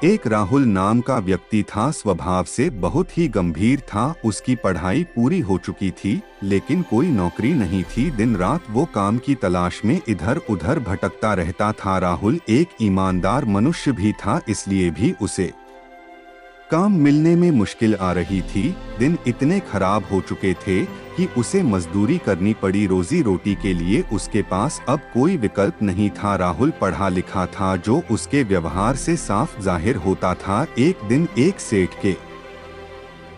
एक राहुल नाम का व्यक्ति था। स्वभाव से बहुत ही गंभीर था। उसकी पढ़ाई पूरी हो चुकी थी, लेकिन कोई नौकरी नहीं थी। दिन रात वो काम की तलाश में इधर उधर भटकता रहता था। राहुल एक ईमानदार मनुष्य भी था, इसलिए भी उसे काम मिलने में मुश्किल आ रही थी। दिन इतने खराब हो चुके थे कि उसे मजदूरी करनी पड़ी। रोजी रोटी के लिए उसके पास अब कोई विकल्प नहीं था। राहुल पढ़ा लिखा था, जो उसके व्यवहार से साफ जाहिर होता था। एक दिन एक सेठ के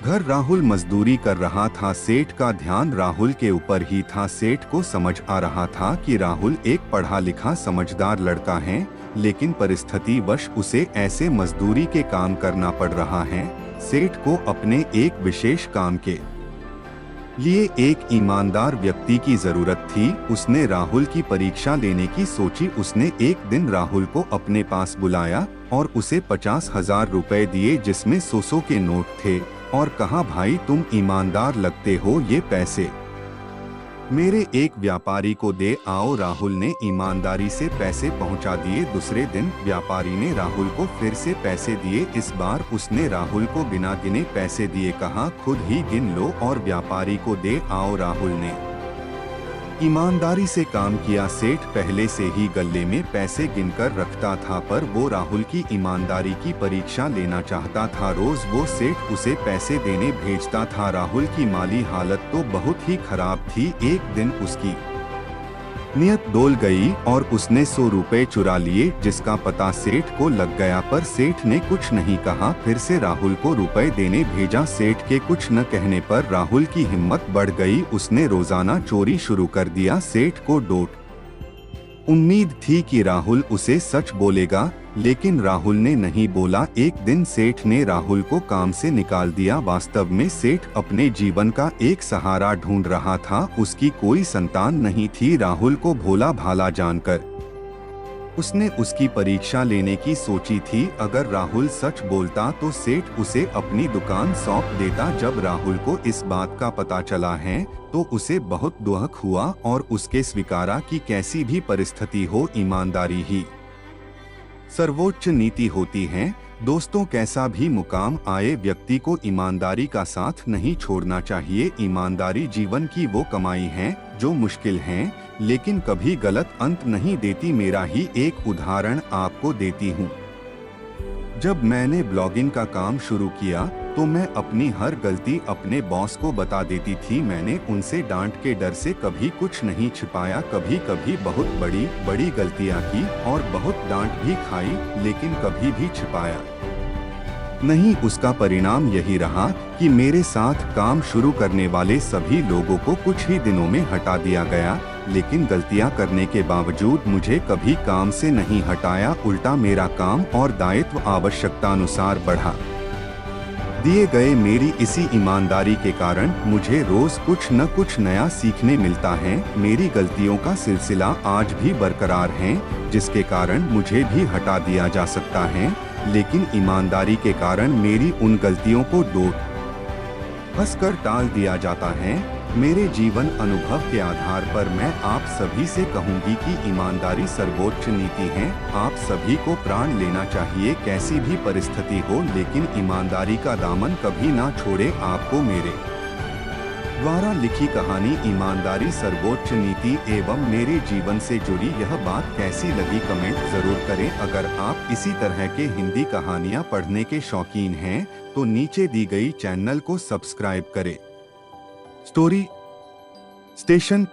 घर राहुल मजदूरी कर रहा था। सेठ का ध्यान राहुल के ऊपर ही था। सेठ को समझ आ रहा था कि राहुल एक पढ़ा लिखा समझदार लड़का है, लेकिन परिस्थिति वश उसे ऐसे मजदूरी के काम करना पड़ रहा है। सेठ को अपने एक विशेष काम के लिए एक ईमानदार व्यक्ति की जरूरत थी। उसने राहुल की परीक्षा लेने की सोची। उसने एक दिन राहुल को अपने पास बुलाया और उसे 50,000 रुपए दिए, जिसमें 100 के नोट थे, और कहा, भाई तुम ईमानदार लगते हो, ये पैसे मेरे एक व्यापारी को दे आओ। राहुल ने ईमानदारी से पैसे पहुंचा दिए। दूसरे दिन व्यापारी ने राहुल को फिर से पैसे दिए। इस बार उसने राहुल को बिना गिने पैसे दिए। कहा, खुद ही गिन लो और व्यापारी को दे आओ। राहुल ने ईमानदारी से काम किया। सेठ पहले से ही गल्ले में पैसे गिनकर रखता था, पर वो राहुल की ईमानदारी की परीक्षा लेना चाहता था। रोज वो सेठ उसे पैसे देने भेजता था। राहुल की माली हालत तो बहुत ही खराब थी। एक दिन उसकी नियत डोल गई और उसने 100 रुपए चुरा लिए, जिसका पता सेठ को लग गया, पर सेठ ने कुछ नहीं कहा। फिर से राहुल को रुपए देने भेजा। सेठ के कुछ न कहने पर राहुल की हिम्मत बढ़ गई। उसने रोजाना चोरी शुरू कर दिया। सेठ को डोट उम्मीद थी कि राहुल उसे सच बोलेगा, लेकिन राहुल ने नहीं बोला। एक दिन सेठ ने राहुल को काम से निकाल दिया। वास्तव में सेठ अपने जीवन का एक सहारा ढूंढ रहा था। उसकी कोई संतान नहीं थी। राहुल को भोला भाला जानकर उसने उसकी परीक्षा लेने की सोची थी। अगर राहुल सच बोलता तो सेठ उसे अपनी दुकान सौंप देता। जब राहुल को इस बात का पता चला है तो उसे बहुत दुख हुआ और उसके स्वीकारा कि कैसी भी परिस्थिति हो, ईमानदारी ही सर्वोच्च नीति होती है। दोस्तों, कैसा भी मुकाम आए, व्यक्ति को ईमानदारी का साथ नहीं छोड़ना चाहिए। ईमानदारी जीवन की वो कमाई है जो मुश्किल है, लेकिन कभी गलत अंत नहीं देती। मेरा ही एक उदाहरण आपको देती हूँ। जब मैंने ब्लॉगिंग का काम शुरू किया तो मैं अपनी हर गलती अपने बॉस को बता देती थी। मैंने उनसे डांट के डर से कभी कुछ नहीं छिपाया। कभी कभी बहुत बड़ी बड़ी गलतियां की और बहुत डांट भी खाई, लेकिन कभी भी छिपाया नहीं। उसका परिणाम यही रहा कि मेरे साथ काम शुरू करने वाले सभी लोगों को कुछ ही दिनों में हटा दिया गया, लेकिन गलतियां करने के बावजूद मुझे कभी काम से नहीं हटाया। उल्टा मेरा काम और दायित्व आवश्यकतानुसार बढ़ा दिए गए। मेरी इसी ईमानदारी के कारण मुझे रोज कुछ न कुछ नया सीखने मिलता है। मेरी गलतियों का सिलसिला आज भी बरकरार है, जिसके कारण मुझे भी हटा दिया जा सकता है, लेकिन ईमानदारी के कारण मेरी उन गलतियों को हंसकर टाल दिया जाता है। मेरे जीवन अनुभव के आधार पर मैं आप सभी से कहूंगी कि ईमानदारी सर्वोच्च नीति है। आप सभी को प्राण लेना चाहिए, कैसी भी परिस्थिति हो, लेकिन ईमानदारी का दामन कभी ना छोड़े। आपको मेरे द्वारा लिखी कहानी ईमानदारी सर्वोच्च नीति एवं मेरे जीवन से जुड़ी यह बात कैसी लगी, कमेंट जरूर करें। अगर आप इसी तरह के हिंदी कहानियाँ पढ़ने के शौकीन हैं तो नीचे दी गई चैनल को सब्सक्राइब करें। Story station.